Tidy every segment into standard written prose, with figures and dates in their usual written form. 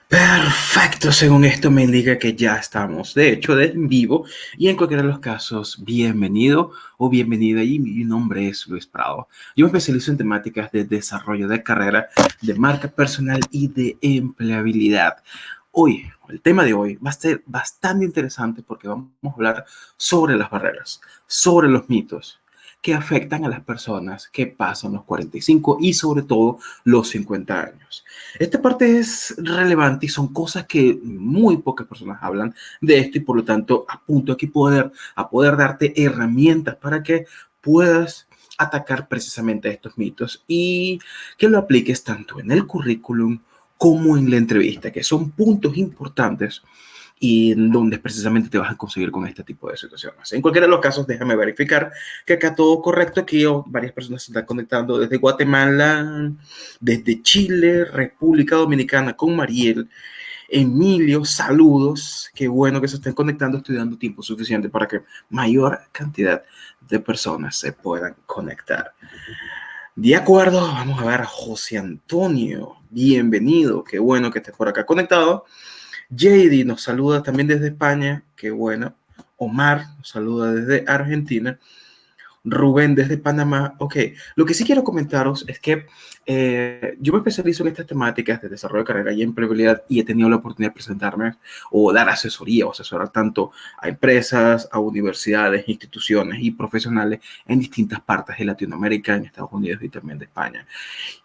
Perfecto, según esto me indica que ya estamos, de hecho, en vivo y en cualquiera de los casos, bienvenido o bienvenida y mi nombre es Luis Prado. Yo me especializo en temáticas de desarrollo de carrera, de marca personal y de empleabilidad. Hoy, el tema de hoy va a ser bastante interesante porque vamos a hablar sobre las barreras, sobre los mitos que afectan a las personas que pasan los 45 y sobre todo los 50 años. Esta parte es relevante y son cosas que muy pocas personas hablan de esto y por lo tanto apunto aquí a poder darte herramientas para que puedas atacar precisamente estos mitos y que lo apliques tanto en el currículum como en la entrevista, que son puntos importantes y en donde precisamente te vas a conseguir con este tipo de situaciones. En cualquiera de los casos, déjame verificar que acá todo correcto. Aquí varias personas se están conectando desde Guatemala, desde Chile, República Dominicana con Mariel. Emilio, saludos. Qué bueno que se estén conectando. Estoy dando tiempo suficiente para que mayor cantidad de personas se puedan conectar. De acuerdo, vamos a ver a José Antonio. Bienvenido. Qué bueno que estés por acá conectado. JD nos saluda también desde España, qué bueno. Omar nos saluda desde Argentina. Rubén desde Panamá. Ok, lo que sí quiero comentaros es que yo me especializo en estas temáticas de desarrollo de carrera y empleabilidad y he tenido la oportunidad de presentarme o dar asesoría o asesorar tanto a empresas, a universidades, instituciones y profesionales en distintas partes de Latinoamérica, en Estados Unidos y también de España.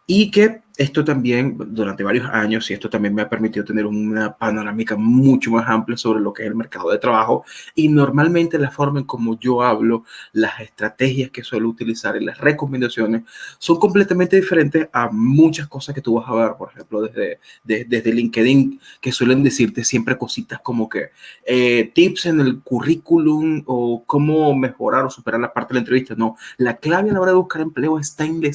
Y que esto también, durante varios años, y esto también me ha permitido tener una panorámica mucho más amplia sobre lo que es el mercado de trabajo. Y normalmente la forma en como yo hablo, las estrategias que suelo utilizar y las recomendaciones son completamente diferentes a muchas cosas que tú vas a ver, por ejemplo, desde LinkedIn, que suelen decirte siempre cositas como que tips en el currículum o cómo mejorar o superar la parte de la entrevista. No, la clave a la hora de buscar empleo está en la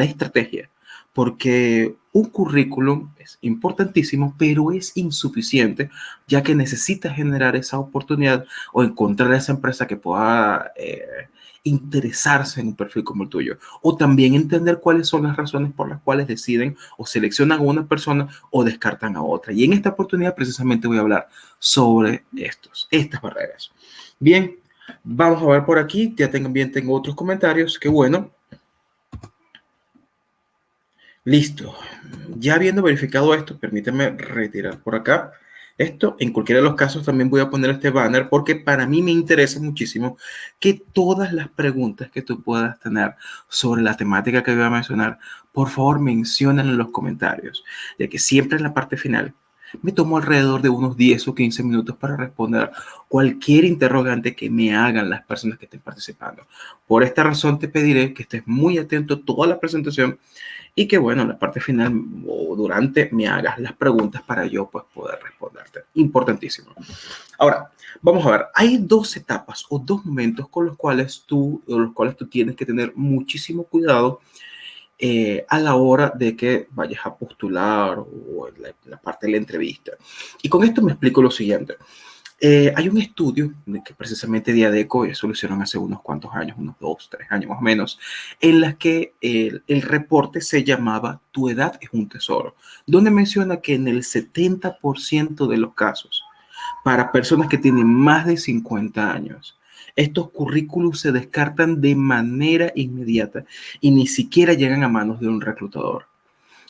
estrategia, porque un currículum es importantísimo, pero es insuficiente, ya que necesitas generar esa oportunidad o encontrar a esa empresa que pueda interesarse en un perfil como el tuyo, o también entender cuáles son las razones por las cuales deciden o seleccionan a una persona o descartan a otra. Y en esta oportunidad precisamente voy a hablar sobre estas barreras. Bien, vamos a ver por aquí, ya también tengo otros comentarios, que bueno. Listo. Ya habiendo verificado esto, permíteme retirar por acá esto. En cualquiera de los casos también voy a poner este banner porque para mí me interesa muchísimo que todas las preguntas que tú puedas tener sobre la temática que voy a mencionar, por favor mencionen en los comentarios, ya que siempre en la parte final me tomo alrededor de unos 10 o 15 minutos para responder cualquier interrogante que me hagan las personas que estén participando. Por esta razón te pediré que estés muy atento a toda la presentación y que bueno, en la parte final o durante me hagas las preguntas para yo pues poder responderte. Importantísimo. Ahora, vamos a ver, hay dos etapas o dos momentos con los cuales tú tienes que tener muchísimo cuidado a la hora de que vayas a postular o en la parte de la entrevista. Y con esto me explico lo siguiente. Hay un estudio que precisamente Diadeco solucionaron hace unos cuantos años, unos 2, 3 años más o menos, en las que el reporte se llamaba Tu edad es un tesoro, donde menciona que en el 70% de los casos, para personas que tienen más de 50 años, estos currículos se descartan de manera inmediata y ni siquiera llegan a manos de un reclutador.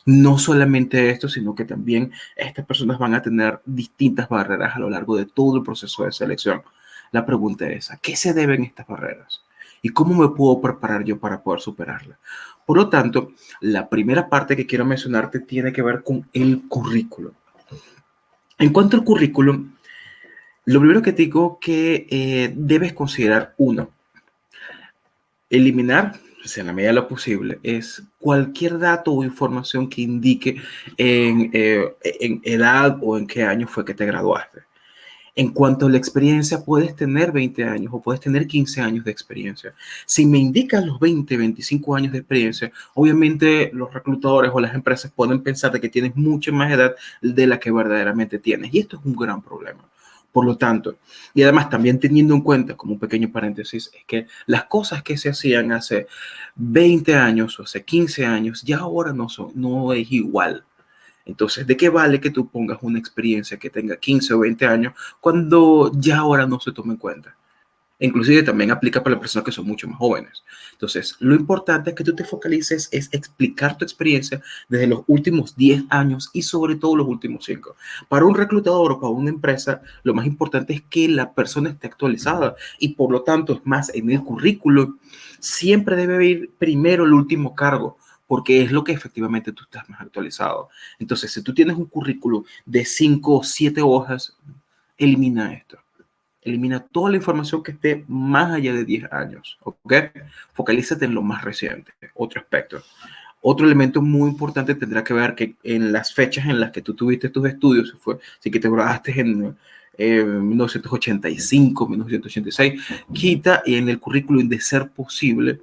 No solamente esto, sino que también estas personas van a tener distintas barreras a lo largo de todo el proceso de selección. La pregunta es, ¿a qué se deben estas barreras? ¿Y cómo me puedo preparar yo para poder superarlas? Por lo tanto, la primera parte que quiero mencionarte tiene que ver con el currículum. En cuanto al currículum, lo primero que te digo que debes considerar, uno, eliminar, o sea, en la medida de lo posible, es cualquier dato o información que indique en edad o en qué año fue que te graduaste. En cuanto a la experiencia, puedes tener 20 años o puedes tener 15 años de experiencia. Si me indican los 20, 25 años de experiencia, obviamente los reclutadores o las empresas pueden pensar de que tienes mucha más edad de la que verdaderamente tienes. Y esto es un gran problema. Por lo tanto, y además también teniendo en cuenta, como un pequeño paréntesis, es que las cosas que se hacían hace 20 años o hace 15 años ya ahora no es igual. Entonces, ¿de qué vale que tú pongas una experiencia que tenga 15 o 20 años cuando ya ahora no se toma en cuenta? Inclusive también aplica para las personas que son mucho más jóvenes. Entonces, lo importante es que tú te focalices es explicar tu experiencia desde los últimos 10 años y sobre todo los últimos 5. Para un reclutador o para una empresa, lo más importante es que la persona esté actualizada y por lo tanto, es más, en el currículum siempre debe ir primero el último cargo, porque es lo que efectivamente tú estás más actualizado. Entonces, si tú tienes un currículum de 5 o 7 hojas, elimina esto. Elimina toda la información que esté más allá de 10 años, ¿ok? Focalízate en lo más reciente. Otro aspecto. Otro elemento muy importante tendrá que ver que en las fechas en las que tú tuviste tus estudios, si que te graduaste en 1985, 1986, quita en el currículum de ser posible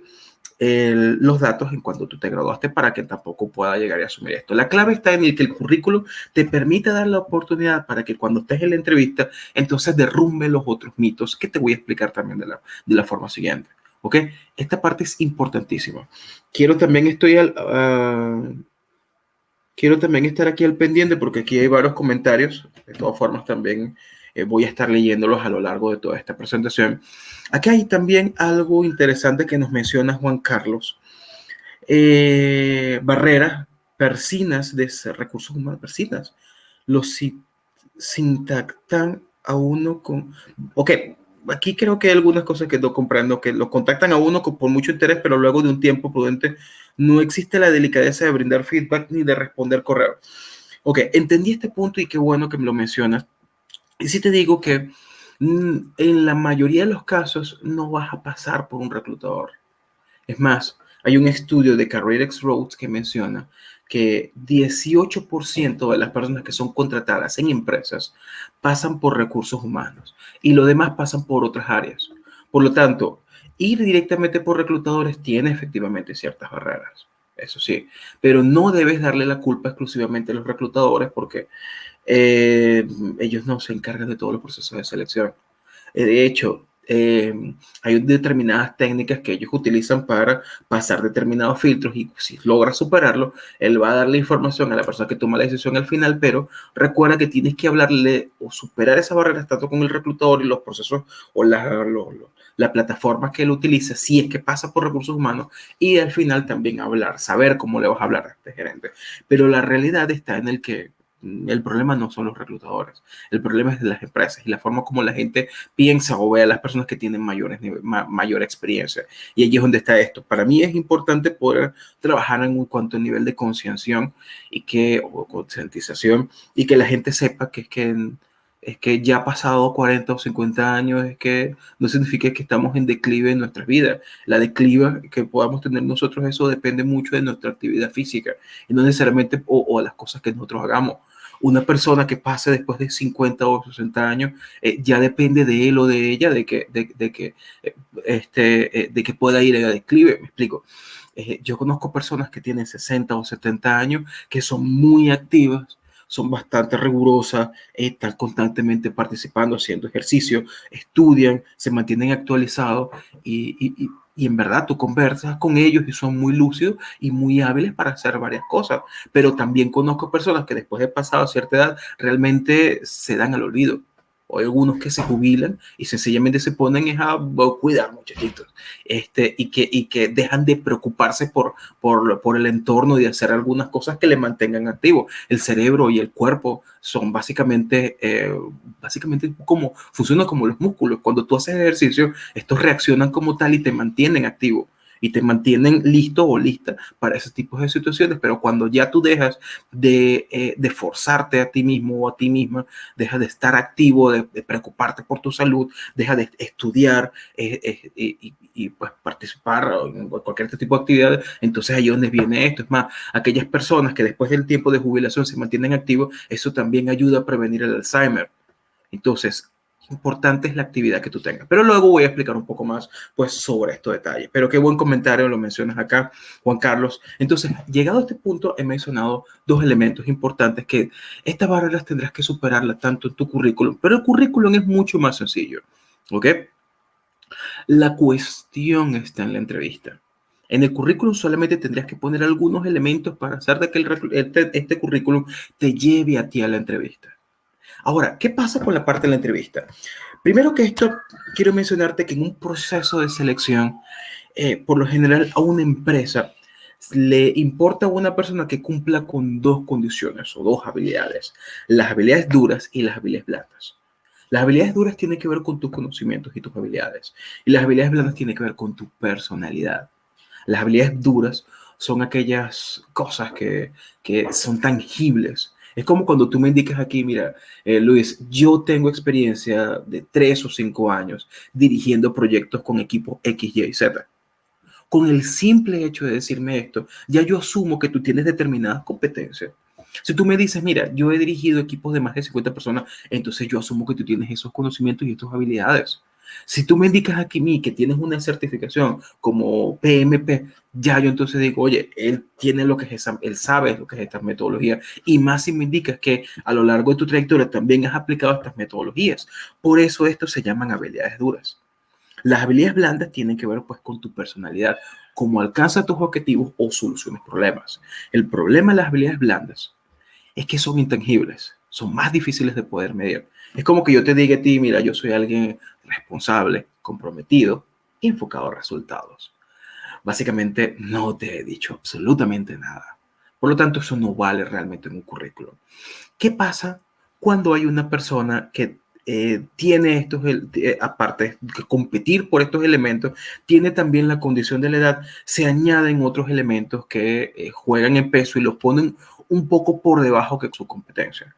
los datos en cuando tú te graduaste para que tampoco pueda llegar a asumir esto. La clave está en el que el currículum te permita dar la oportunidad para que cuando estés en la entrevista, entonces derrumbe los otros mitos que te voy a explicar también de la forma siguiente. ¿Ok? Esta parte es importantísima. Quiero también, quiero también estar aquí al pendiente porque aquí hay varios comentarios. De todas formas, también voy a estar leyéndolos a lo largo de toda esta presentación. Aquí hay también algo interesante que nos menciona Juan Carlos. Barreras, persinas de recursos humanos, persinas. Los sintactan a uno con... Ok, aquí creo que hay algunas cosas que no comprendo, que lo contactan a uno por mucho interés, pero luego de un tiempo prudente no existe la delicadeza de brindar feedback ni de responder correo. Ok, entendí este punto y qué bueno que me lo mencionas. Y sí te digo que en la mayoría de los casos no vas a pasar por un reclutador. Es más, hay un estudio de CareerXroads que menciona que 18% de las personas que son contratadas en empresas pasan por recursos humanos y lo demás pasan por otras áreas. Por lo tanto, ir directamente por reclutadores tiene efectivamente ciertas barreras, eso sí, pero no debes darle la culpa exclusivamente a los reclutadores porque ellos no se encargan de todos los procesos de selección. De hecho, hay determinadas técnicas que ellos utilizan para pasar determinados filtros y si logra superarlo, él va a darle información a la persona que toma la decisión al final, pero recuerda que tienes que hablarle o superar esas barreras tanto con el reclutador y los procesos o la plataforma que él utiliza, si es que pasa por recursos humanos, y al final también hablar, saber cómo le vas a hablar a este gerente. Pero la realidad está en el que el problema no son los reclutadores, el problema es de las empresas y la forma como la gente piensa o ve a las personas que tienen mayor experiencia. Y allí es donde está esto. Para mí es importante poder trabajar en cuanto a nivel de concienciación o concientización y que la gente sepa que es que ya ha pasado 40 o 50 años, es que no significa que estamos en declive en nuestras vidas. La declive que podamos tener nosotros, eso depende mucho de nuestra actividad física y no necesariamente o las cosas que nosotros hagamos. Una persona que pase después de 50 o 60 años, ya depende de él o de ella de que pueda ir a declive, me explico. Yo conozco personas que tienen 60 o 70 años que son muy activas, son bastante rigurosas, están constantemente participando, haciendo ejercicio, estudian, se mantienen actualizados y en verdad tú conversas con ellos y son muy lúcidos y muy hábiles para hacer varias cosas. Pero también conozco personas que después de pasado cierta edad realmente se dan al olvido. O hay algunos que se jubilan y sencillamente se ponen a cuidar muchachitos y que dejan de preocuparse por el entorno y de hacer algunas cosas que le mantengan activo. El cerebro y el cuerpo son básicamente como funcionan como los músculos. Cuando tú haces ejercicio, estos reaccionan como tal y te mantienen activo y te mantienen listo o lista para ese tipo de situaciones, pero cuando ya tú dejas de forzarte a ti mismo o a ti misma, dejas de estar activo, de preocuparte por tu salud, dejas de estudiar y pues participar en cualquier tipo de actividad, entonces ahí es donde viene esto. Es más, aquellas personas que después del tiempo de jubilación se mantienen activos, eso también ayuda a prevenir el Alzheimer. Entonces, importante es la actividad que tú tengas. Pero luego voy a explicar un poco más pues, sobre estos detalles. Pero qué buen comentario lo mencionas acá, Juan Carlos. Entonces, llegado a este punto, he mencionado dos elementos importantes que estas barreras tendrás que superarlas tanto en tu currículum, pero el currículum es mucho más sencillo. ¿Ok? La cuestión está en la entrevista. En el currículum solamente tendrías que poner algunos elementos para hacer de que este currículum te lleve a ti a la entrevista. Ahora, ¿qué pasa con la parte de la entrevista? Primero que esto, quiero mencionarte que en un proceso de selección, por lo general a una empresa le importa a una persona que cumpla con dos condiciones o dos habilidades, las habilidades duras y las habilidades blandas. Las habilidades duras tienen que ver con tus conocimientos y tus habilidades, y las habilidades blandas tienen que ver con tu personalidad. Las habilidades duras son aquellas cosas que son tangibles. Es como cuando tú me indicas aquí, mira, Luis, yo tengo experiencia de 3 o 5 años dirigiendo proyectos con equipos X, Y, Z. Con el simple hecho de decirme esto, ya yo asumo que tú tienes determinadas competencias. Si tú me dices, mira, yo he dirigido equipos de más de 50 personas, entonces yo asumo que tú tienes esos conocimientos y estas habilidades. Si tú me indicas aquí a mí que tienes una certificación como PMP, ya yo entonces digo, oye, él tiene lo que es esa, él sabe lo que es esta metodología. Y más si me indicas que a lo largo de tu trayectoria también has aplicado estas metodologías. Por eso esto se llaman habilidades duras. Las habilidades blandas tienen que ver pues con tu personalidad, cómo alcanzas tus objetivos o soluciones problemas. El problema de las habilidades blandas es que son intangibles, son más difíciles de poder medir. Es como que yo te diga a ti, mira, yo soy alguien responsable, comprometido, enfocado a resultados. Básicamente no te he dicho absolutamente nada. Por lo tanto, eso no vale realmente en un currículum. ¿Qué pasa cuando hay una persona que tiene estos, aparte de competir por estos elementos, tiene también la condición de la edad, se añaden otros elementos que juegan en peso y los ponen un poco por debajo que su competencia?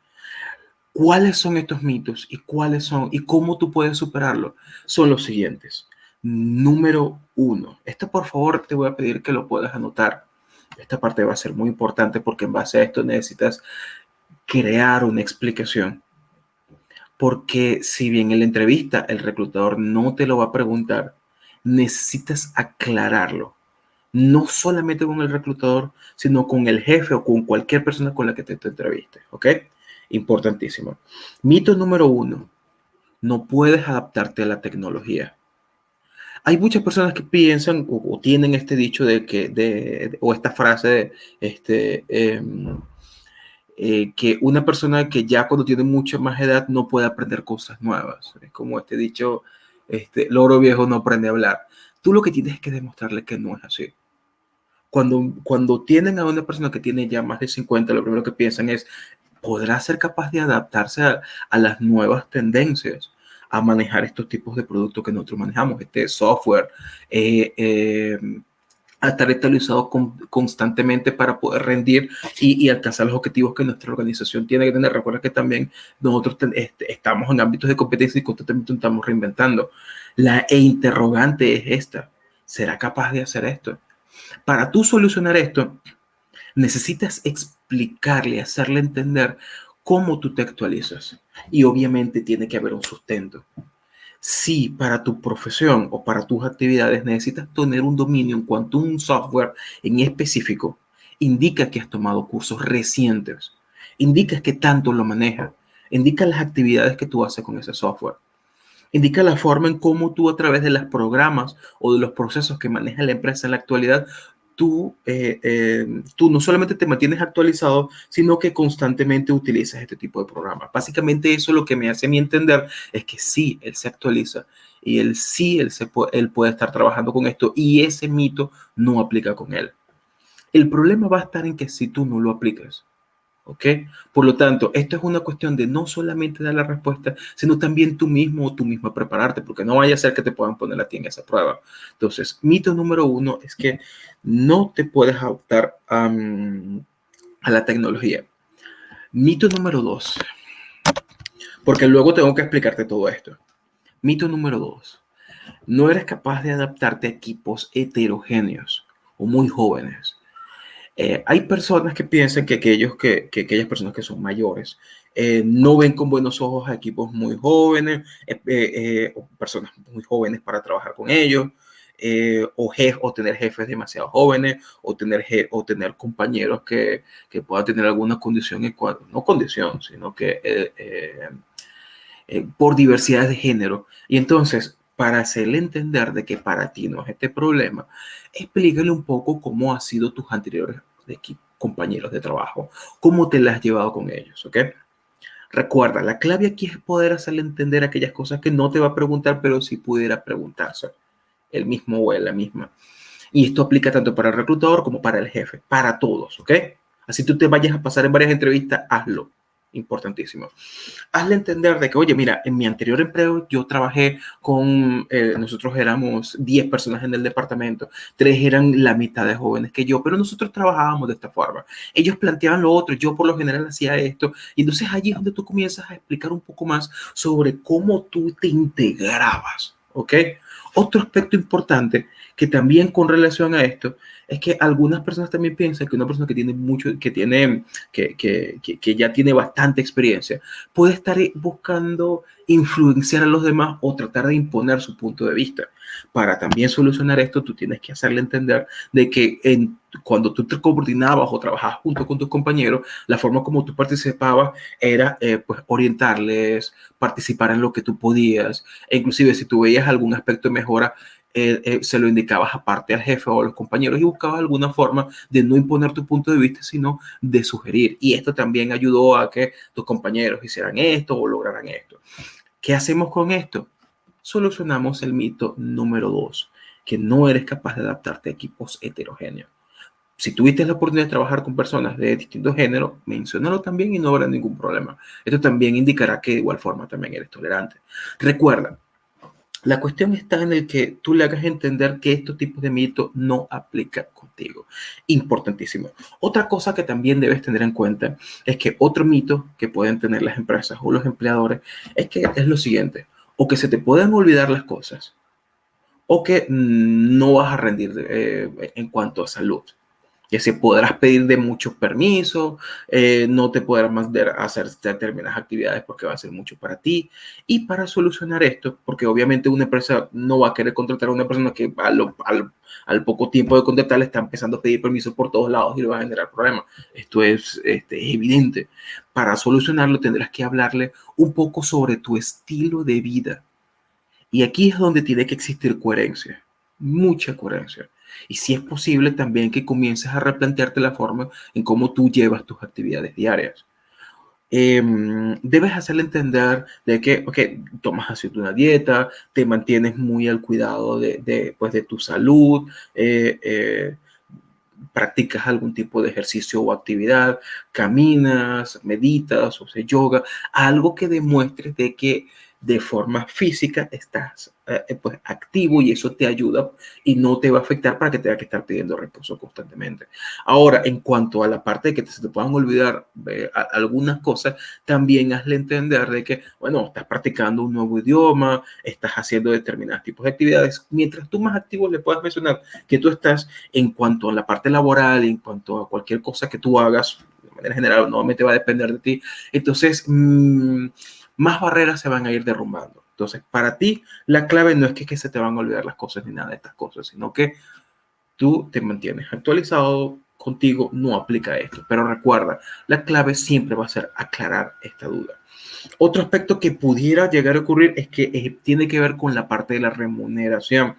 ¿Cuáles son estos mitos y cuáles son y cómo tú puedes superarlo? Son los siguientes. Número uno, esto por favor te voy a pedir que lo puedas anotar. Esta parte va a ser muy importante porque en base a esto necesitas crear una explicación. Porque si bien en la entrevista el reclutador no te lo va a preguntar, necesitas aclararlo. No solamente con el reclutador, sino con el jefe o con cualquier persona con la que te entrevistes. ¿Ok? Importantísimo. Mito número uno. No puedes adaptarte a la tecnología. Hay muchas personas que piensan o tienen este dicho de que, o esta frase de, que una persona que ya cuando tiene mucha más edad no puede aprender cosas nuevas. Es como este dicho, loro viejo no aprende a hablar. Tú lo que tienes es que demostrarle que no es así. Cuando tienen a una persona que tiene ya más de 50, lo primero que piensan es, ¿podrá ser capaz de adaptarse a las nuevas tendencias? A manejar estos tipos de productos que nosotros manejamos, este software, a estar actualizado constantemente para poder rendir y alcanzar los objetivos que nuestra organización tiene que tener. Recuerda que también nosotros estamos en ámbitos de competencia y constantemente estamos reinventando. La interrogante es esta: ¿será capaz de hacer esto? Para tú solucionar esto, necesitas explicarle, hacerle entender cómo tú te actualizas. Y obviamente tiene que haber un sustento. Si para tu profesión o para tus actividades necesitas tener un dominio en cuanto a un software en específico, indica que has tomado cursos recientes, indica que tanto lo manejas, indica las actividades que tú haces con ese software, indica la forma en cómo tú a través de los programas o de los procesos que maneja la empresa en la actualidad, tú no solamente te mantienes actualizado, sino que constantemente utilizas este tipo de programas. Básicamente eso lo que me hace a mí entender es que sí, él se actualiza y él sí, él puede estar trabajando con esto y ese mito no aplica con él. El problema va a estar en que si tú no lo aplicas, ¿ok? Por lo tanto, esto es una cuestión de no solamente dar la respuesta, sino también tú mismo o tú misma prepararte, porque no vaya a ser que te puedan poner a ti en esa prueba. Entonces, mito número uno es que no te puedes adaptar a la tecnología. Mito número dos, porque luego tengo que explicarte todo esto. Mito número dos, no eres capaz de adaptarte a equipos heterogéneos o muy jóvenes. Hay personas que piensan que aquellas personas que son mayores no ven con buenos ojos a equipos muy jóvenes, o personas muy jóvenes para trabajar con ellos, o tener jefes demasiado jóvenes, o tener compañeros que puedan tener alguna condición, no condición, sino que por diversidad de género. Y entonces, para hacerle entender de que para ti no es este problema, explícale un poco cómo han sido tus anteriores compañeros de trabajo, cómo te las has llevado con ellos, ¿ok? Recuerda, la clave aquí es poder hacerle entender aquellas cosas que no te va a preguntar, pero sí pudiera preguntarse el mismo o la misma. Y esto aplica tanto para el reclutador como para el jefe, para todos, ¿ok? Así tú te vayas a pasar en varias entrevistas, hazlo. Importantísimo. Hazle entender de que, oye, mira, en mi anterior empleo yo trabajé con, nosotros éramos 10 personas en el departamento, 3 eran la mitad de jóvenes que yo, pero nosotros trabajábamos de esta forma. Ellos planteaban lo otro, yo por lo general hacía esto. Y entonces allí es donde tú comienzas a explicar un poco más sobre cómo tú te integrabas, ¿ok? Otro aspecto importante que también con relación a esto es que algunas personas también piensan que una persona que tiene mucho, que ya tiene bastante experiencia, puede estar buscando influenciar a los demás o tratar de imponer su punto de vista. Para también solucionar esto, tú tienes que hacerle entender de que cuando tú te coordinabas o trabajabas junto con tus compañeros, la forma como tú participabas era pues orientarles, participar en lo que tú podías, e inclusive si tú veías algún aspecto de mejora, se lo indicabas aparte al jefe o a los compañeros y buscabas alguna forma de no imponer tu punto de vista, sino de sugerir. Y esto también ayudó a que tus compañeros hicieran esto o lograran esto. ¿Qué hacemos con esto? Solucionamos el mito número 2, que no eres capaz de adaptarte a equipos heterogéneos. Si tuviste la oportunidad de trabajar con personas de distintos géneros, menciónalo también y no habrá ningún problema. Esto también indicará que de igual forma también eres tolerante. Recuerda, la cuestión está en el que tú le hagas entender que estos tipos de mitos no aplican contigo. Importantísimo. Otra cosa que también debes tener en cuenta es que otro mito que pueden tener las empresas o los empleadores es que es lo siguiente, o que se te pueden olvidar las cosas, o que no vas a rendir en cuanto a salud. Que se podrás pedir de muchos permisos, no te podrás más hacer determinadas actividades porque va a ser mucho para ti. Y para solucionar esto, porque obviamente una empresa no va a querer contratar a una persona que al poco tiempo de contratar le está empezando a pedir permisos por todos lados y le va a generar problemas. Esto es evidente. Para solucionarlo tendrás que hablarle un poco sobre tu estilo de vida. Y aquí es donde tiene que existir coherencia, mucha coherencia. Y si es posible también que comiences a replantearte la forma en cómo tú llevas tus actividades diarias. Debes hacerle entender de que, ok, tomas así una dieta, te mantienes muy al cuidado pues de tu salud, practicas algún tipo de ejercicio o actividad, caminas, meditas o sea, yoga, algo que demuestres de que de forma física estás pues activo y eso te ayuda y no te va a afectar para que tengas que estar pidiendo reposo constantemente. Ahora, en cuanto a la parte de que se te puedan olvidar algunas cosas, también hazle entender de que, bueno, estás practicando un nuevo idioma, estás haciendo determinados tipos de actividades. Mientras tú más activo le puedas mencionar que tú estás en cuanto a la parte laboral, en cuanto a cualquier cosa que tú hagas, de manera general, nuevamente va a depender de ti. Entonces, más barreras se van a ir derrumbando. Entonces, para ti, la clave no es que se te van a olvidar las cosas ni nada de estas cosas, sino que tú te mantienes actualizado, contigo no aplica esto. Pero recuerda, la clave siempre va a ser aclarar esta duda. Otro aspecto que pudiera llegar a ocurrir es que tiene que ver con la parte de la remuneración.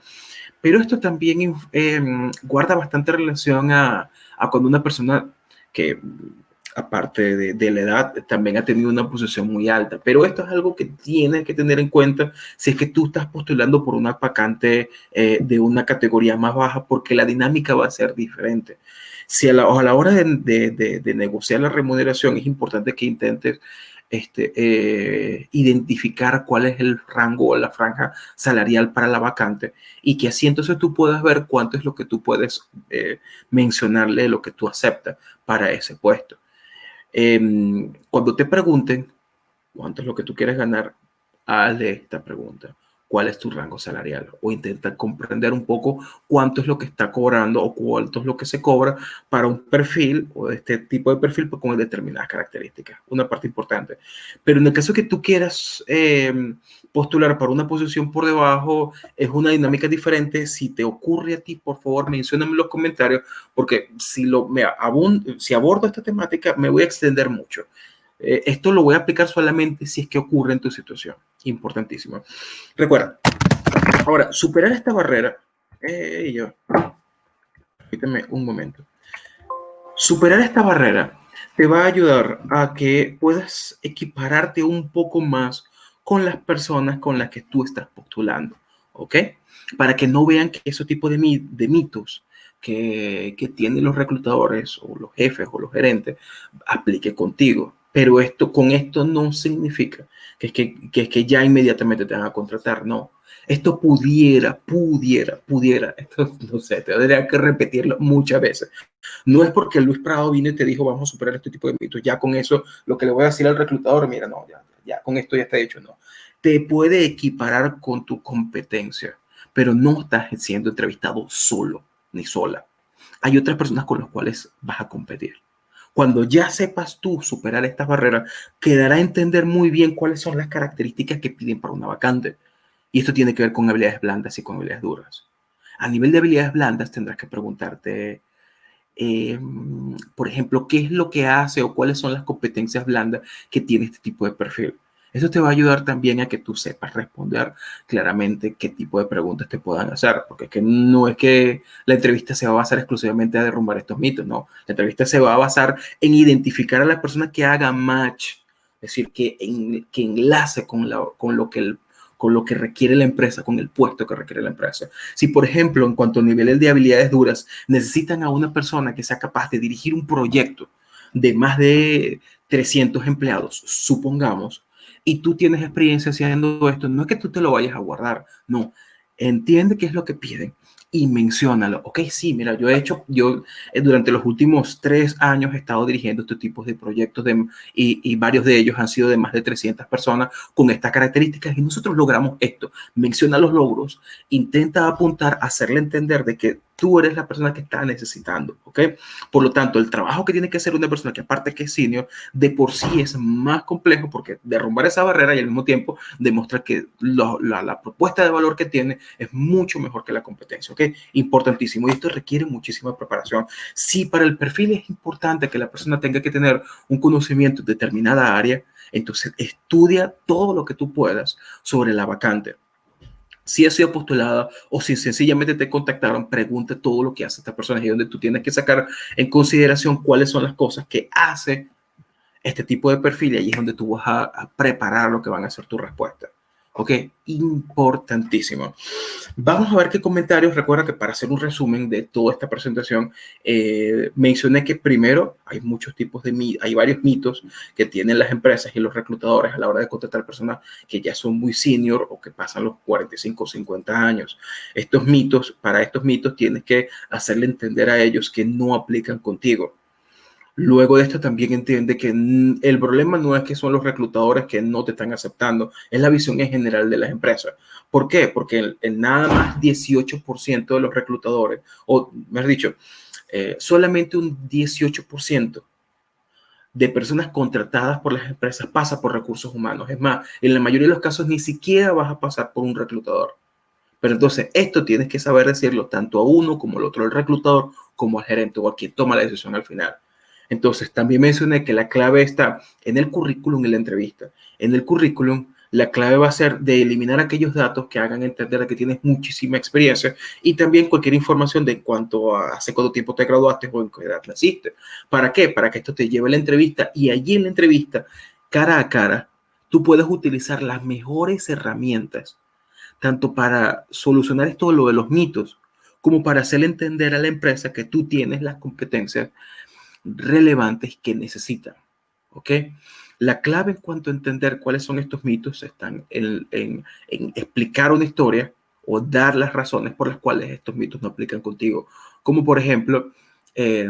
Pero esto también guarda bastante relación a cuando una persona que aparte de la edad, también ha tenido una posición muy alta. Pero esto es algo que tienes que tener en cuenta si es que tú estás postulando por una vacante de una categoría más baja, porque la dinámica va a ser diferente. Si a la hora de negociar la remuneración es importante que intentes identificar cuál es el rango o la franja salarial para la vacante y que así entonces tú puedas ver cuánto es lo que tú puedes mencionarle, lo que tú aceptas para ese puesto. Cuando te pregunten cuánto es lo que tú quieres ganar, hazle esta pregunta. ¿Cuál es tu rango salarial? O intenta comprender un poco cuánto es lo que está cobrando o cuánto es lo que se cobra para un perfil o este tipo de perfil con determinadas características. Una parte importante. Pero en el caso que tú quieras postular para una posición por debajo, es una dinámica diferente. Si te ocurre a ti, por favor, mencióname en los comentarios, porque si abordo esta temática, me voy a extender mucho. Esto lo voy a aplicar solamente si es que ocurre en tu situación. Importantísimo. Recuerda, Ahora, superar esta barrera, permíteme un momento. Superar esta barrera te va a ayudar a que puedas equipararte un poco más con las personas con las que tú estás postulando, ¿ok? Para que no vean que ese tipo de mitos que tienen los reclutadores o los jefes o los gerentes aplique contigo. Pero con esto no significa que ya inmediatamente te van a contratar, no. Esto pudiera, esto no sé, tendría que repetirlo muchas veces. No es porque Luis Prado vino y te dijo vamos a superar este tipo de mitos, ya con eso lo que le voy a decir al reclutador, mira, no, ya con esto ya está hecho, no. Te puede equiparar con tu competencia, pero no estás siendo entrevistado solo ni sola. Hay otras personas con las cuales vas a competir. Cuando ya sepas tú superar estas barreras, quedará a entender muy bien cuáles son las características que piden para una vacante. Y esto tiene que ver con habilidades blandas y con habilidades duras. A nivel de habilidades blandas tendrás que preguntarte, por ejemplo, qué es lo que hace o cuáles son las competencias blandas que tiene este tipo de perfil. Eso te va a ayudar también a que tú sepas responder claramente qué tipo de preguntas te puedan hacer, porque es que no es que la entrevista se va a basar exclusivamente a derrumbar estos mitos, no. La entrevista se va a basar en identificar a la persona que haga match, es decir, que enlace con lo que requiere la empresa, con el puesto que requiere la empresa. Si, por ejemplo, en cuanto a niveles de habilidades duras, necesitan a una persona que sea capaz de dirigir un proyecto de más de 300 empleados, supongamos, y tú tienes experiencia haciendo esto, no es que tú te lo vayas a guardar, no. Entiende qué es lo que piden y menciónalo. Ok, sí, mira, yo durante los últimos 3 años he estado dirigiendo este tipo de proyectos y varios de ellos han sido de más de 300 personas con estas características y nosotros logramos esto. Menciona los logros, intenta apuntar, hacerle entender de que tú eres la persona que está necesitando, ¿ok? Por lo tanto, el trabajo que tiene que hacer una persona que aparte que es senior, de por sí es más complejo porque derrumbar esa barrera y al mismo tiempo demostrar que la propuesta de valor que tiene es mucho mejor que la competencia, ¿ok? Importantísimo. Y esto requiere muchísima preparación. Si para el perfil es importante que la persona tenga que tener un conocimiento de determinada área, entonces estudia todo lo que tú puedas sobre la vacante. Si ha sido postulada o si sencillamente te contactaron, pregunta todo lo que hace esta persona y donde tú tienes que sacar en consideración cuáles son las cosas que hace este tipo de perfil y ahí es donde tú vas a preparar lo que van a ser tus respuestas. Ok, importantísimo. Vamos a ver qué comentarios. Recuerda que para hacer un resumen de toda esta presentación, mencioné que primero hay muchos tipos hay varios mitos que tienen las empresas y los reclutadores a la hora de contratar personas que ya son muy senior o que pasan los 45 o 50 años. Para estos mitos tienes que hacerle entender a ellos que no aplican contigo. Luego de esto también entiende que el problema no es que son los reclutadores que no te están aceptando, es la visión en general de las empresas. ¿Por qué? Porque el nada más 18% de los reclutadores, o mejor dicho, solamente un 18% de personas contratadas por las empresas pasa por recursos humanos. Es más, en la mayoría de los casos ni siquiera vas a pasar por un reclutador. Pero entonces esto tienes que saber decirlo tanto a uno como al otro, al reclutador, como al gerente o a quien toma la decisión al final. Entonces también mencioné que la clave está en el currículum y la entrevista. En el currículum, la clave va a ser de eliminar aquellos datos que hagan entender que tienes muchísima experiencia y también cualquier información de cuánto hace cuánto tiempo te graduaste o en qué edad naciste. ¿Para qué? Para que esto te lleve a la entrevista y allí en la entrevista, cara a cara, tú puedes utilizar las mejores herramientas tanto para solucionar esto lo de los mitos, como para hacerle entender a la empresa que tú tienes las competencias relevantes que necesitan. ¿Ok? La clave en cuanto a entender cuáles son estos mitos están en explicar una historia o dar las razones por las cuales estos mitos no aplican contigo. Como por ejemplo,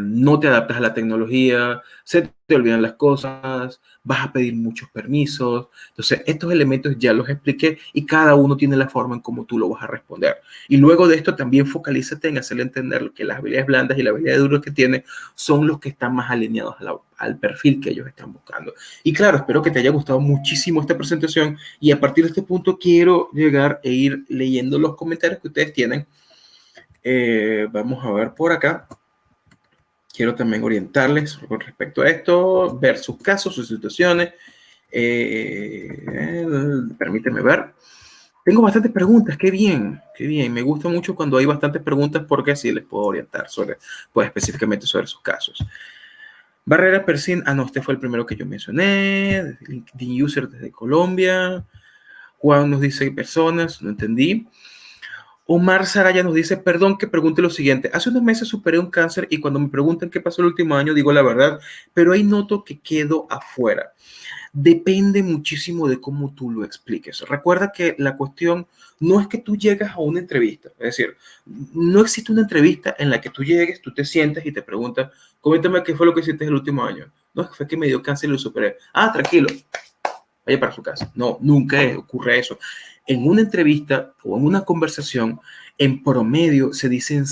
no te adaptas a la tecnología, se te olvidan las cosas, vas a pedir muchos permisos. Entonces, estos elementos ya los expliqué y cada uno tiene la forma en cómo tú lo vas a responder. Y luego de esto también focalízate en hacerle entender que las habilidades blandas y las habilidades duras que tiene son los que están más alineados al perfil que ellos están buscando. Y claro, espero que te haya gustado muchísimo esta presentación y a partir de este punto quiero llegar e ir leyendo los comentarios que ustedes tienen. Vamos a ver por acá. Quiero también orientarles con respecto a esto, ver sus casos, sus situaciones. Permíteme ver. Tengo bastantes preguntas, qué bien, qué bien. Me gusta mucho cuando hay bastantes preguntas porque así les puedo orientar sobre, pues específicamente sobre sus casos. Barrera Persin, no, este fue el primero que yo mencioné. LinkedIn User desde Colombia. Juan nos dice personas, no entendí. Omar Saraya nos dice, perdón que pregunte lo siguiente. Hace unos meses superé un cáncer y cuando me preguntan qué pasó el último año, digo la verdad, pero ahí noto que quedo afuera. Depende muchísimo de cómo tú lo expliques. Recuerda que la cuestión no es que tú llegas a una entrevista, es decir, no existe una entrevista en la que tú llegues, tú te sientes y te preguntas, coméntame qué fue lo que hiciste el último año. No, fue que me dio cáncer y lo superé. Tranquilo, vaya para su casa. No, nunca ocurre eso. En una entrevista o en una conversación, en promedio se dicen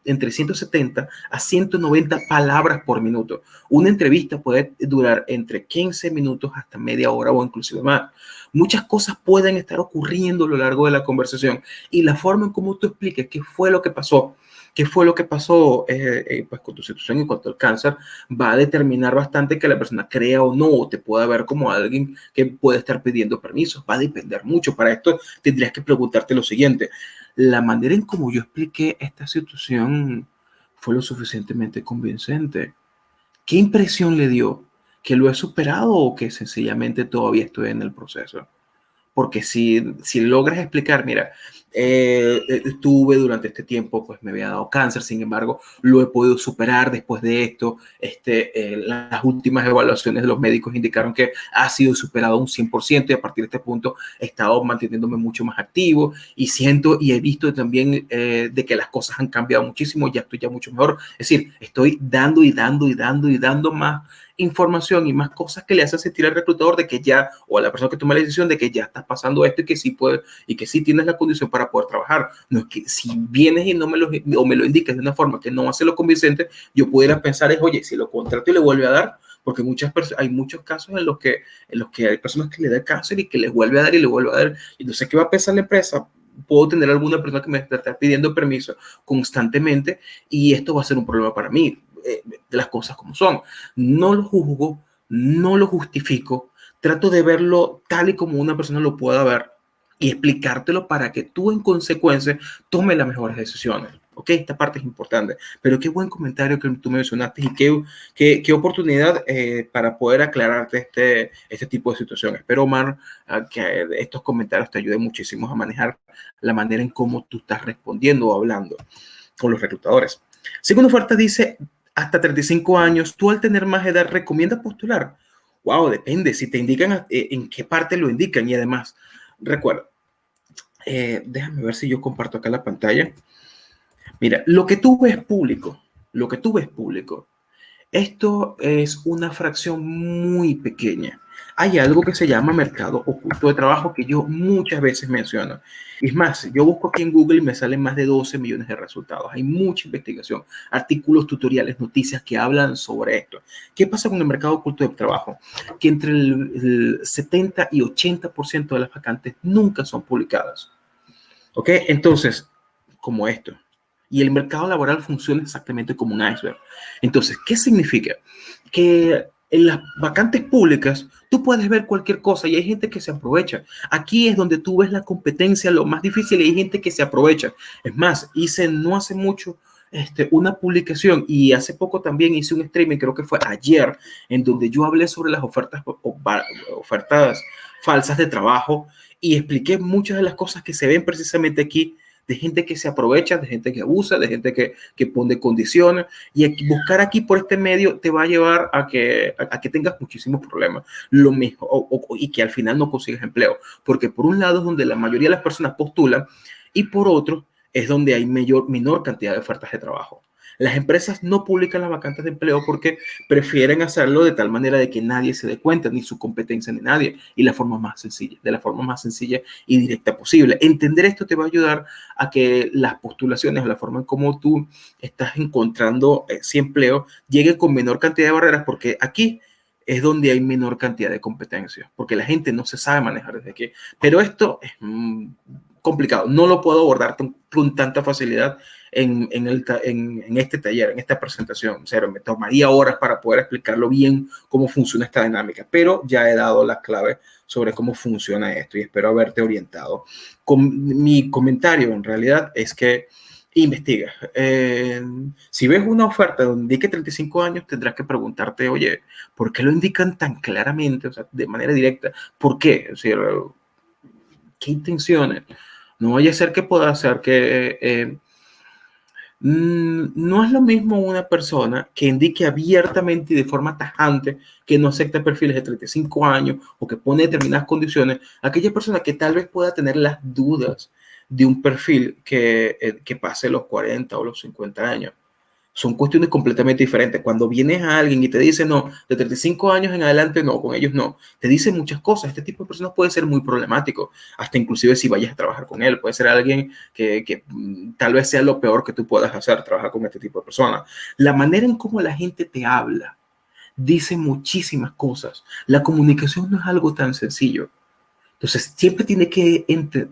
entre 170 a 190 palabras por minuto. Una entrevista puede durar entre 15 minutos hasta media hora o inclusive más. Muchas cosas pueden estar ocurriendo a lo largo de la conversación y la forma en cómo tú expliques qué fue lo que pasó, pues, con tu situación en cuanto al cáncer, va a determinar bastante que la persona crea o no, o te pueda ver como alguien que puede estar pidiendo permisos. Va a depender mucho. Para esto tendrías que preguntarte lo siguiente. ¿La manera en cómo yo expliqué esta situación fue lo suficientemente convincente? ¿Qué impresión le dio? ¿Que lo he superado o que sencillamente todavía estoy en el proceso? Porque si logras explicar, mira, estuve durante este tiempo, pues me había dado cáncer, sin embargo, lo he podido superar después de esto. Las últimas evaluaciones de los médicos indicaron que ha sido superado un 100% y a partir de este punto he estado manteniéndome mucho más activo y siento y he visto también de que las cosas han cambiado muchísimo, ya estoy ya mucho mejor. Es decir, estoy dando y dando y dando y dando más información y más cosas que le hacen sentir al reclutador de que ya, o a la persona que toma la decisión de que ya está pasando esto y que sí puede, y que sí tienes la condición para poder trabajar. No es que si vienes y no me lo, o me lo indicas de una forma que no hace lo convincente, yo pudiera pensar es, oye, si lo contrato y le vuelve a dar, porque hay muchos casos en los que hay personas que le da cáncer y que les vuelve a dar y le vuelve a dar. Y no sé qué va a pensar la empresa. Puedo tener alguna persona que me está pidiendo permiso constantemente y esto va a ser un problema para mí. De las cosas como son. No lo juzgo, no lo justifico, trato de verlo tal y como una persona lo pueda ver y explicártelo para que tú en consecuencia tomes las mejores decisiones. Ok, esta parte es importante, pero qué buen comentario que tú mencionaste y qué oportunidad para poder aclararte este tipo de situaciones. Espero, Omar, que estos comentarios te ayuden muchísimo a manejar la manera en cómo tú estás respondiendo o hablando con los reclutadores. Segunda oferta dice, hasta 35 años, tú al tener más edad, ¿recomiendas postular? Wow, depende, si te indican en qué parte lo indican y además, recuerda, déjame ver si yo comparto acá la pantalla. Mira, lo que tú ves público, lo que tú ves público, esto es una fracción muy pequeña. Hay algo que se llama mercado oculto de trabajo que yo muchas veces menciono. Es más, yo busco aquí en Google y me salen más de 12 millones de resultados. Hay mucha investigación, artículos, tutoriales, noticias que hablan sobre esto. ¿Qué pasa con el mercado oculto de trabajo? Que entre el 70 y 80% de las vacantes nunca son publicadas. ¿Ok? Entonces, como esto. Y el mercado laboral funciona exactamente como un iceberg. Entonces, ¿qué significa? Que en las vacantes públicas tú puedes ver cualquier cosa y hay gente que se aprovecha. Aquí es donde tú ves la competencia, lo más difícil, y hay gente que se aprovecha. Es más, hice no hace mucho una publicación y hace poco también hice un streaming, creo que fue ayer, en donde yo hablé sobre las ofertas falsas de trabajo y expliqué muchas de las cosas que se ven precisamente aquí, de gente que se aprovecha, de gente que abusa, de gente que pone condiciones, y buscar aquí por este medio te va a llevar a que tengas muchísimos problemas, lo mismo, y que al final no consigas empleo, porque por un lado es donde la mayoría de las personas postulan, y por otro es donde hay menor cantidad de ofertas de trabajo. Las empresas no publican las vacantes de empleo porque prefieren hacerlo de tal manera de que nadie se dé cuenta, ni su competencia, ni nadie, y de la forma más sencilla y directa posible. Entender esto te va a ayudar a que las postulaciones, la forma en cómo tú estás encontrando ese empleo, llegue con menor cantidad de barreras, porque aquí es donde hay menor cantidad de competencia, porque la gente no se sabe manejar desde aquí. Pero esto es complicado. No lo puedo abordar con tanta facilidad en este taller, en esta presentación. O sea, me tomaría horas para poder explicarlo bien cómo funciona esta dinámica, pero ya he dado las claves sobre cómo funciona esto y espero haberte orientado. Mi comentario en realidad es que investiga. Si ves una oferta donde indique 35 años, tendrás que preguntarte, oye, ¿por qué lo indican tan claramente? O sea, de manera directa. ¿Por qué? O sea, ¿qué intenciones? No vaya a ser que pueda hacer que no es lo mismo una persona que indique abiertamente y de forma tajante que no acepta perfiles de 35 años o que pone determinadas condiciones, aquella persona que tal vez pueda tener las dudas de un perfil que pase los 40 o los 50 años. Son cuestiones completamente diferentes. Cuando vienes a alguien y te dice, no, de 35 años en adelante, no, con ellos no, te dice muchas cosas. Este tipo de personas puede ser muy problemático, hasta inclusive si vayas a trabajar con él. Puede ser alguien que tal vez sea lo peor que tú puedas hacer, trabajar con este tipo de personas. La manera en cómo la gente te habla dice muchísimas cosas. La comunicación no es algo tan sencillo. Entonces, siempre tiene que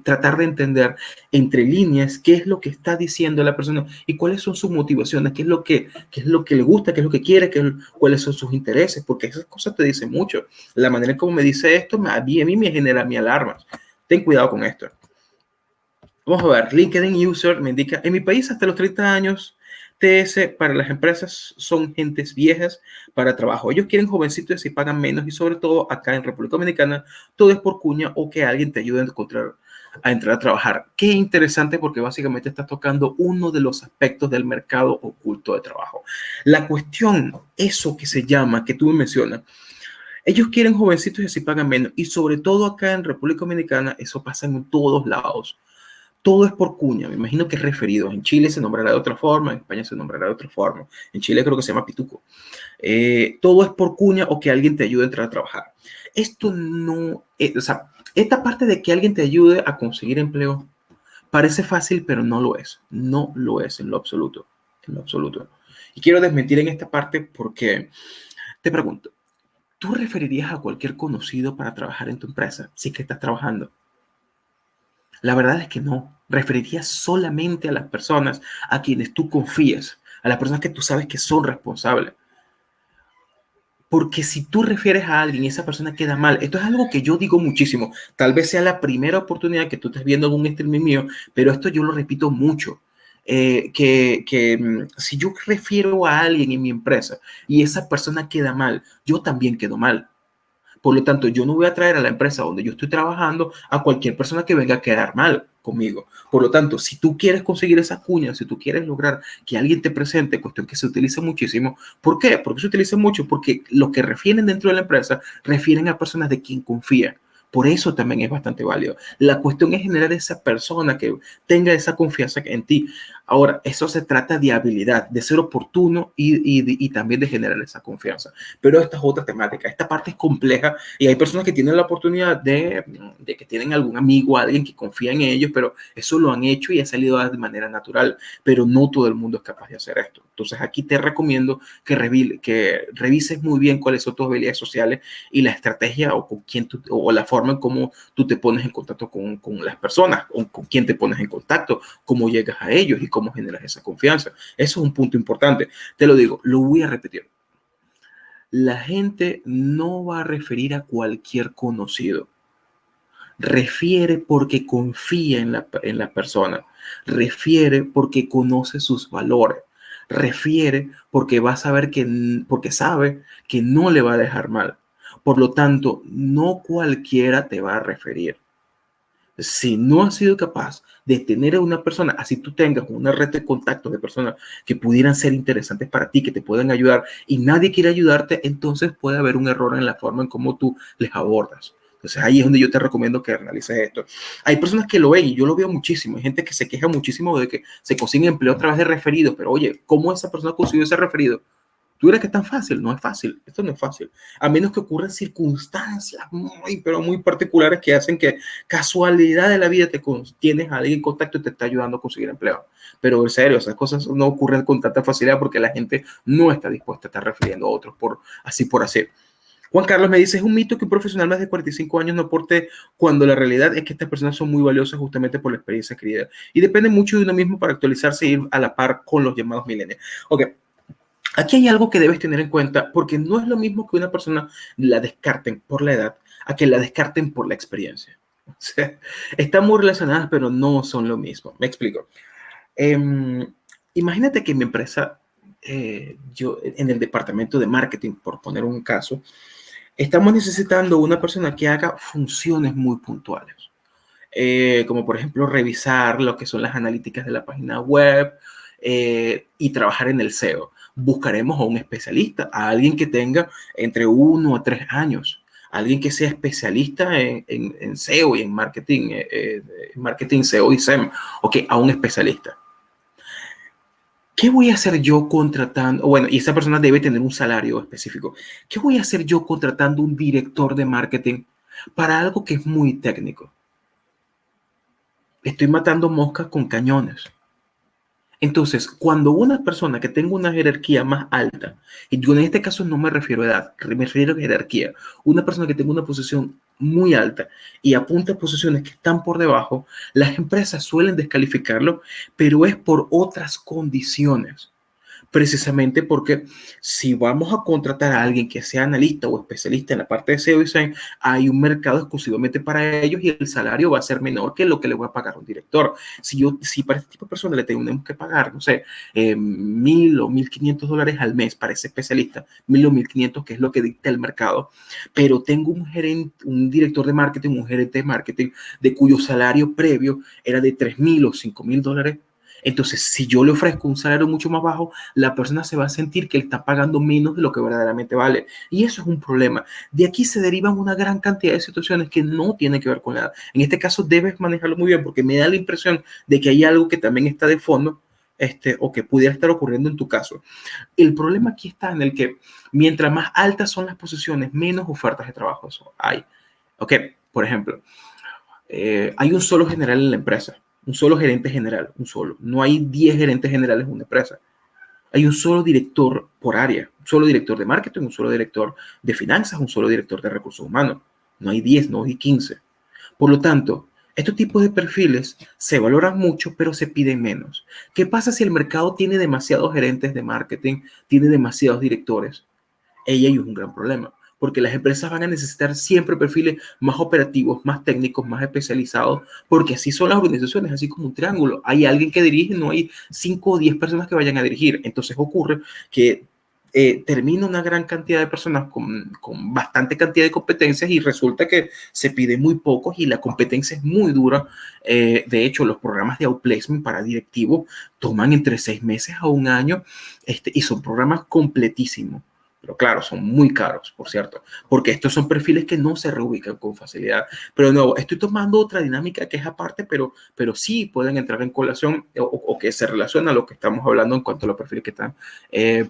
tratar de entender entre líneas qué es lo que está diciendo la persona y cuáles son sus motivaciones, qué es lo que le gusta, qué es lo que quiere, cuáles son sus intereses, porque esas cosas te dicen mucho. La manera en cómo me dice esto, a mí me genera mi alarmas. Ten cuidado con esto. Vamos a ver, LinkedIn User me indica, en mi país hasta los 30 años, TS para las empresas son gentes viejas para trabajo. Ellos quieren jovencitos y pagan menos y sobre todo acá en República Dominicana, todo es por cuña o que alguien te ayude a entrar a trabajar. Qué interesante porque básicamente estás tocando uno de los aspectos del mercado oculto de trabajo. La cuestión, eso que se llama, que tú me mencionas, ellos quieren jovencitos y así pagan menos y sobre todo acá en República Dominicana, eso pasa en todos lados. Todo es por cuña, me imagino que es referido. En Chile se nombrará de otra forma, en España se nombrará de otra forma. En Chile creo que se llama pituco. Todo es por cuña o que alguien te ayude a entrar a trabajar. Esto no, o sea, esta parte de que alguien te ayude a conseguir empleo parece fácil, pero no lo es. No lo es en lo absoluto. En lo absoluto. Y quiero desmentir en esta parte porque te pregunto, ¿tú referirías a cualquier conocido para trabajar en tu empresa si que estás trabajando? La verdad es que no. Referiría solamente a las personas a quienes tú confías, a las personas que tú sabes que son responsables. Porque si tú refieres a alguien y esa persona queda mal, esto es algo que yo digo muchísimo. Tal vez sea la primera oportunidad que tú estés viendo en un streaming mío, pero esto yo lo repito mucho. Si yo refiero a alguien en mi empresa y esa persona queda mal, yo también quedo mal. Por lo tanto, yo no voy a traer a la empresa donde yo estoy trabajando a cualquier persona que venga a quedar mal conmigo. Por lo tanto, si tú quieres conseguir esa cuña, si tú quieres lograr que alguien te presente, cuestión que se utiliza muchísimo. ¿Por qué? Porque se utiliza mucho porque lo que refieren dentro de la empresa refieren a personas de quien confían. Por eso también es bastante válido. La cuestión es generar esa persona que tenga esa confianza en ti. Ahora, eso se trata de habilidad, de ser oportuno y también de generar esa confianza. Pero esta es otra temática. Esta parte es compleja y hay personas que tienen la oportunidad de que tienen algún amigo, alguien que confía en ellos, pero eso lo han hecho y ha salido de manera natural. Pero no todo el mundo es capaz de hacer esto. Entonces, aquí te recomiendo que revises muy bien cuáles son tus habilidades sociales y la estrategia o con quién o la forma en cómo tú te pones en contacto con las personas o con quién te pones en contacto, cómo llegas a ellos y cómo generas esa confianza. Eso es un punto importante. Te lo digo, lo voy a repetir. La gente no va a referir a cualquier conocido. Refiere porque confía en la persona. Refiere porque conoce sus valores. Refiere porque va a saber porque sabe que no le va a dejar mal. Por lo tanto, no cualquiera te va a referir. Si no has sido capaz de tener a una persona, así tú tengas una red de contactos de personas que pudieran ser interesantes para ti, que te puedan ayudar y nadie quiere ayudarte, entonces puede haber un error en la forma en cómo tú les abordas. Entonces ahí es donde yo te recomiendo que analices esto. Hay personas que lo ven y yo lo veo muchísimo. Hay gente que se queja muchísimo de que se consigue empleo a través de referidos, pero oye, ¿cómo esa persona consiguió ese referido? ¿Tú crees que es tan fácil? No es fácil. Esto no es fácil. A menos que ocurran circunstancias pero muy particulares que hacen que casualidad de la vida tienes a alguien en contacto y te está ayudando a conseguir empleo. Pero en serio, esas cosas no ocurren con tanta facilidad porque la gente no está dispuesta a estar refiriendo a otros por así. Juan Carlos me dice, es un mito que un profesional más de 45 años no aporte cuando la realidad es que estas personas son muy valiosas justamente por la experiencia adquirida. Y depende mucho de uno mismo para actualizarse e ir a la par con los llamados millennials. Ok, aquí hay algo que debes tener en cuenta porque no es lo mismo que una persona la descarten por la edad a que la descarten por la experiencia. O sea, están muy relacionadas, pero no son lo mismo. Me explico. Eh, Imagínate que mi empresa, yo en el departamento de marketing, por poner un caso, estamos necesitando una persona que haga funciones muy puntuales, como por ejemplo revisar lo que son las analíticas de la página web y trabajar en el SEO. Buscaremos a un especialista, a alguien que tenga entre 1 a 3 años, alguien que sea especialista en SEO y en marketing SEO y SEM, ok, a un especialista. ¿Qué voy a hacer yo contratando? Bueno, y esa persona debe tener un salario específico. ¿Qué voy a hacer yo contratando un director de marketing para algo que es muy técnico? Estoy matando moscas con cañones. Entonces, cuando una persona que tenga una jerarquía más alta, y yo en este caso no me refiero a edad, me refiero a jerarquía, una persona que tenga una posición muy alta y apunta a posiciones que están por debajo, las empresas suelen descalificarlo, pero es por otras condiciones. Precisamente porque si vamos a contratar a alguien que sea analista o especialista en la parte de SEO y SEM, hay un mercado exclusivamente para ellos y el salario va a ser menor que lo que le voy a pagar a un director. Si para este tipo de personas le tenemos que pagar, no sé, 1.000 o 1.500 dólares al mes para ese especialista, 1.000 o 1.500, que es lo que dicta el mercado, pero tengo un gerente, un director de marketing, un gerente de marketing, de cuyo salario previo era de 3.000 o 5.000 dólares. Entonces, si yo le ofrezco un salario mucho más bajo, la persona se va a sentir que le está pagando menos de lo que verdaderamente vale. Y eso es un problema. De aquí se derivan una gran cantidad de situaciones que no tienen que ver con nada. En este caso, debes manejarlo muy bien porque me da la impresión de que hay algo que también está de fondo, o que pudiera estar ocurriendo en tu caso. El problema aquí está en el que mientras más altas son las posiciones, menos ofertas de trabajo hay. Ok, por ejemplo, hay un solo general en la empresa, un solo gerente general, un solo. No hay 10 gerentes generales en una empresa. Hay un solo director por área, un solo director de marketing, un solo director de finanzas, un solo director de recursos humanos. No hay 10, no hay 15. Por lo tanto, estos tipos de perfiles se valoran mucho, pero se piden menos. ¿Qué pasa si el mercado tiene demasiados gerentes de marketing, tiene demasiados directores? Ella es un gran problema, porque las empresas van a necesitar siempre perfiles más operativos, más técnicos, más especializados, porque así son las organizaciones, así como un triángulo. Hay alguien que dirige, no hay 5 o 10 personas que vayan a dirigir. Entonces ocurre que termina una gran cantidad de personas con bastante cantidad de competencias y resulta que se pide muy pocos y la competencia es muy dura. De hecho, los programas de outplacement para directivos toman entre 6 meses a un año, y son programas completísimos. Pero claro, son muy caros, por cierto, porque estos son perfiles que no se reubican con facilidad. Pero no, estoy tomando otra dinámica que es aparte, pero sí pueden entrar en colación o que se relaciona a lo que estamos hablando en cuanto a los perfiles que están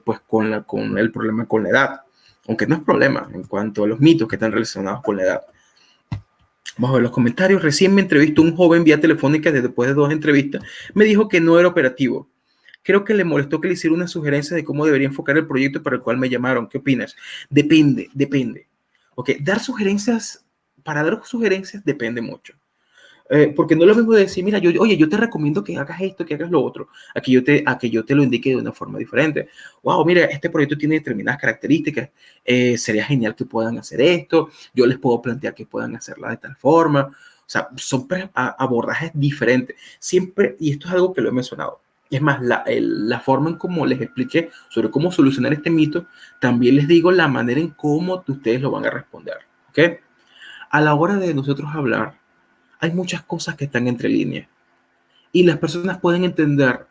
pues con el problema con la edad. Aunque no es problema en cuanto a los mitos que están relacionados con la edad. Vamos a ver los comentarios. Recién me entrevistó un joven vía telefónica después de 2 entrevistas. Me dijo que no era operativo. Creo que le molestó que le hiciera una sugerencia de cómo debería enfocar el proyecto para el cual me llamaron. ¿Qué opinas? Depende. Ok, para dar sugerencias depende mucho. Porque no es lo mismo de decir, mira, oye, yo te recomiendo que hagas esto, que hagas lo otro, a que yo te lo indique de una forma diferente. Wow, mira, este proyecto tiene determinadas características, sería genial que puedan hacer esto, yo les puedo plantear que puedan hacerla de tal forma. O sea, son abordajes diferentes. Siempre, y esto es algo que lo he mencionado, es más, la forma en cómo les expliqué sobre cómo solucionar este mito, también les digo la manera en cómo ustedes lo van a responder. ¿Ok? A la hora de nosotros hablar, hay muchas cosas que están entre líneas y las personas pueden entender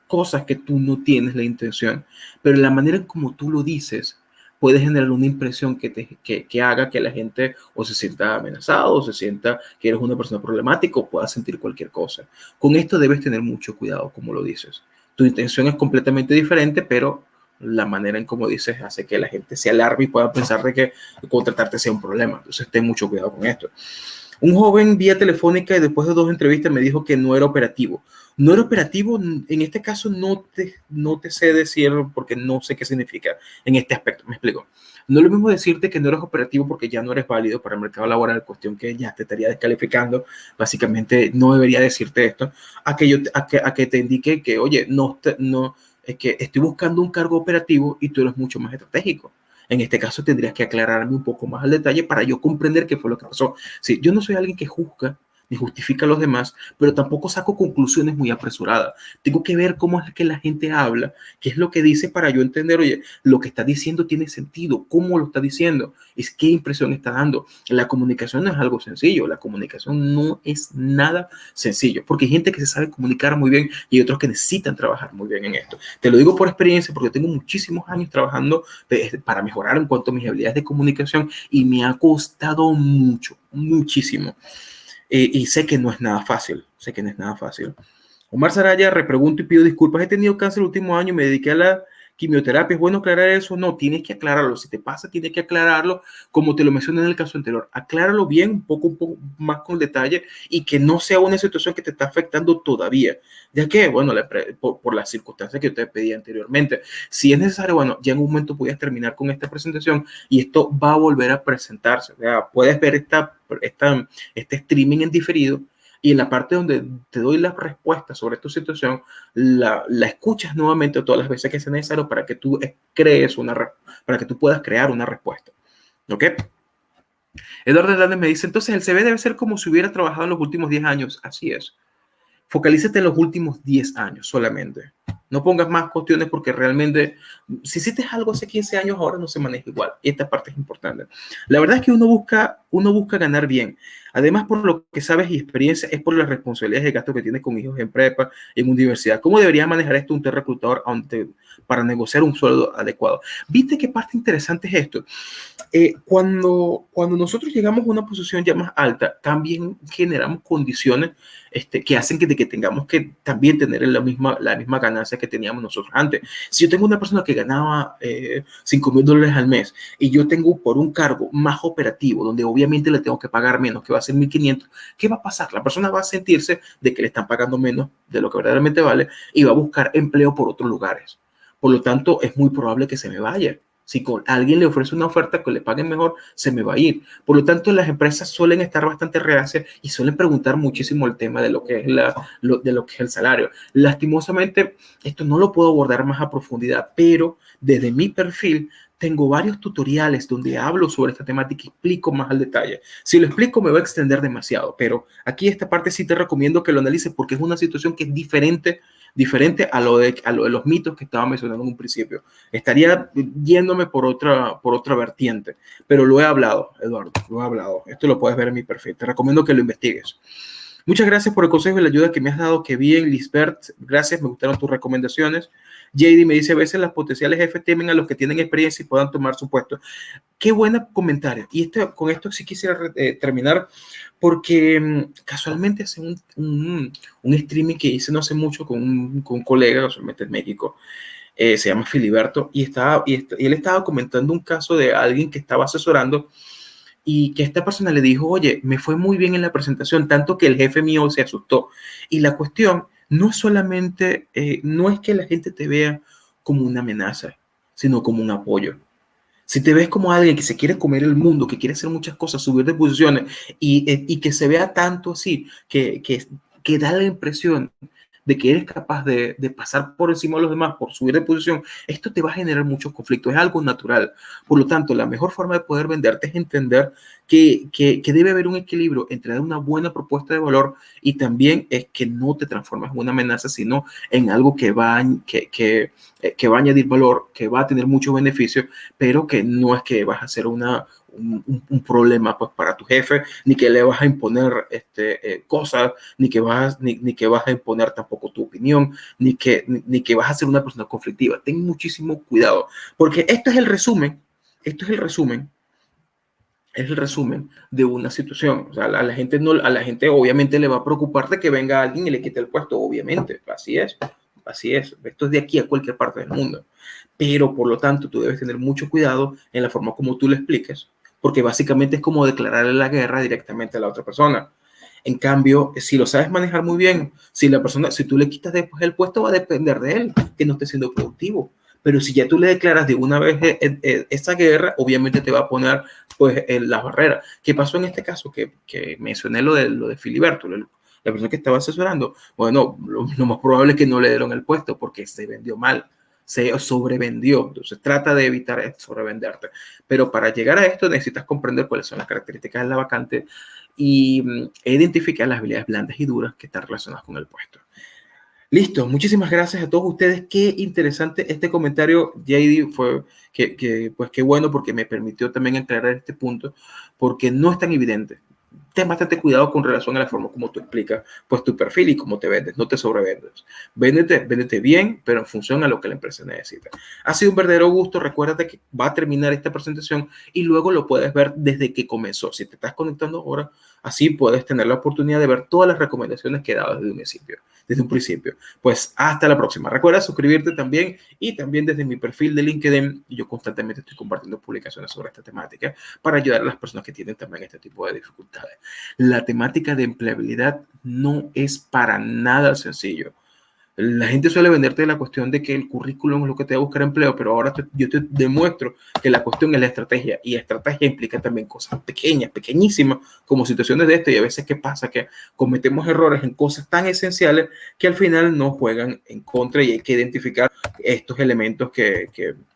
cosas que tú no tienes la intención, pero la manera en como tú lo dices puede generar una impresión que haga que la gente o se sienta amenazado o se sienta que eres una persona problemática o pueda sentir cualquier cosa. Con esto debes tener mucho cuidado como lo dices. Tu intención es completamente diferente, pero la manera en cómo dices hace que la gente se alarme y pueda pensar de que contratarte sea un problema. Entonces ten mucho cuidado con esto. Un joven vía telefónica y después de 2 entrevistas me dijo que no era operativo. No era operativo, en este caso no te sé decir porque no sé qué significa en este aspecto, me explico. No es lo mismo decirte que no eres operativo porque ya no eres válido para el mercado laboral, cuestión que ya te estaría descalificando, básicamente no debería decirte esto, a que te indique que, oye, no, es que estoy buscando un cargo operativo y tú eres mucho más estratégico. En este caso tendrías que aclararme un poco más al detalle para yo comprender qué fue lo que pasó. Sí, yo no soy alguien que juzga ni justifica a los demás, pero tampoco saco conclusiones muy apresuradas. Tengo que ver cómo es que la gente habla, qué es lo que dice para yo entender, oye, lo que está diciendo tiene sentido, cómo lo está diciendo, es qué impresión está dando. La comunicación no es algo sencillo, la comunicación no es nada sencillo, porque hay gente que se sabe comunicar muy bien y otros que necesitan trabajar muy bien en esto. Te lo digo por experiencia, porque tengo muchísimos años trabajando para mejorar en cuanto a mis habilidades de comunicación y me ha costado mucho, muchísimo. Y sé que no es nada fácil, sé que no es nada fácil. Omar Saraya, repregunto y pido disculpas. He tenido cáncer el último año, me dediqué a la quimioterapia. ¿Es bueno aclarar eso? No, tienes que aclararlo. Si te pasa, tienes que aclararlo, como te lo mencioné en el caso anterior. Acláralo bien, un poco más con detalle y que no sea una situación que te está afectando todavía. Ya que, bueno, por las circunstancias que te pedí anteriormente. Si es necesario, bueno, ya en un momento puedes terminar con esta presentación y esto va a volver a presentarse. O sea, puedes ver este streaming en diferido y en la parte donde te doy las respuestas sobre tu situación, la escuchas nuevamente todas las veces que sea necesario para que tú para que tú puedas crear una respuesta. ¿Ok? Eduardo Hernández me dice, entonces el CV debe ser como si hubiera trabajado en los últimos 10 años. Así es. Focalízate en los últimos 10 años solamente. No pongas más cuestiones porque realmente, si hiciste algo hace 15 años, ahora no se maneja igual. Y esta parte es importante. La verdad es que uno busca ganar bien. Además, por lo que sabes y experiencia, es por las responsabilidades de gasto que tienes con hijos en prepa, en universidad. ¿Cómo deberías manejar esto un reclutador para negociar un sueldo adecuado? ¿Viste qué parte interesante es esto? Cuando nosotros llegamos a una posición ya más alta, también generamos condiciones que hacen que tengamos que también tener la misma ganancia que teníamos nosotros antes. Si yo tengo una persona que ganaba $5,000 al mes y yo tengo por un cargo más operativo, donde obviamente le tengo que pagar menos, que va a ser 1,500, ¿qué va a pasar? La persona va a sentirse de que le están pagando menos de lo que verdaderamente vale y va a buscar empleo por otros lugares. Por lo tanto, es muy probable que se me vaya. Si con alguien le ofrece una oferta que le paguen mejor, se me va a ir. Por lo tanto, las empresas suelen estar bastante reacias y suelen preguntar muchísimo el tema de lo que es de lo que es el salario. Lastimosamente, esto no lo puedo abordar más a profundidad, pero desde mi perfil tengo varios tutoriales donde hablo sobre esta temática y explico más al detalle. Si lo explico, me voy a extender demasiado, pero aquí esta parte sí te recomiendo que lo analices porque es una situación que es diferente a lo de los mitos que estaba mencionando en un principio. Estaría yéndome por otra vertiente, pero lo he hablado, Eduardo, lo he hablado. Esto lo puedes ver en mi perfil. Te recomiendo que lo investigues. Muchas gracias por el consejo y la ayuda que me has dado. Que bien, Lisbeth. Gracias, me gustaron tus recomendaciones. JD me dice, a veces las potenciales jefes temen a los que tienen experiencia y puedan tomar su puesto. Qué buen comentario. Y con esto sí quisiera terminar, porque casualmente hace un streaming que hice no hace mucho con un colega, casualmente en México, se llama Filiberto, y él estaba comentando un caso de alguien que estaba asesorando y que esta persona le dijo, oye, me fue muy bien en la presentación, tanto que el jefe mío se asustó. Y la cuestión no es solamente, no es que la gente te vea como una amenaza, sino como un apoyo. Si te ves como alguien que se quiere comer el mundo, que quiere hacer muchas cosas, subir de posiciones y que se vea tanto así, que da la impresión de que eres capaz de pasar por encima de los demás, por subir de posición, esto te va a generar muchos conflictos, es algo natural. Por lo tanto, la mejor forma de poder venderte es entender que debe haber un equilibrio entre dar una buena propuesta de valor y también es que no te transformes en una amenaza, sino en algo que va a añadir valor, que va a tener mucho beneficio, pero que no es que vas a hacer un problema pues, para tu jefe, ni que le vas a imponer cosas, ni que vas a imponer tampoco tu opinión, ni que vas a ser una persona conflictiva. Ten muchísimo cuidado, porque esto es el resumen es el resumen de una situación. O sea, a la gente obviamente le va a preocupar de que venga alguien y le quite el puesto, obviamente, así es. Así es, esto es de aquí a cualquier parte del mundo. Pero por lo tanto, tú debes tener mucho cuidado en la forma como tú le expliques, porque básicamente es como declararle la guerra directamente a la otra persona. En cambio, si lo sabes manejar muy bien, si tú le quitas después el puesto, va a depender de él, que no esté siendo productivo. Pero si ya tú le declaras de una vez esa guerra, obviamente te va a poner pues las barreras. ¿Qué pasó en este caso? Que mencioné lo de Filiberto, la persona que estaba asesorando. Bueno, lo más probable es que no le dieron el puesto porque se vendió mal, se sobrevendió. Entonces trata de evitar sobrevenderte. Pero para llegar a esto necesitas comprender cuáles son las características de la vacante y identificar las habilidades blandas y duras que están relacionadas con el puesto. Listo, muchísimas gracias a todos ustedes. Qué interesante este comentario, JD, fue pues qué bueno porque me permitió también aclarar este punto, porque no es tan evidente. Ten bastante cuidado con relación a la forma como tú explicas pues tu perfil y cómo te vendes, no te sobrevendes. Véndete bien, pero en función a lo que la empresa necesita. Ha sido un verdadero gusto. Recuérdate que va a terminar esta presentación y luego lo puedes ver desde que comenzó. Si te estás conectando ahora, así puedes tener la oportunidad de ver todas las recomendaciones que he dado desde un principio. Pues hasta la próxima. Recuerda suscribirte también y también desde mi perfil de LinkedIn. Yo constantemente estoy compartiendo publicaciones sobre esta temática para ayudar a las personas que tienen también este tipo de dificultades. La temática de empleabilidad no es para nada sencillo. La gente suele venderte la cuestión de que el currículum es lo que te va a buscar empleo, pero ahora yo te demuestro que la cuestión es la estrategia, y estrategia implica también cosas pequeñas, pequeñísimas, como situaciones de esto, y a veces qué pasa que cometemos errores en cosas tan esenciales que al final no juegan en contra, y hay que identificar estos elementos que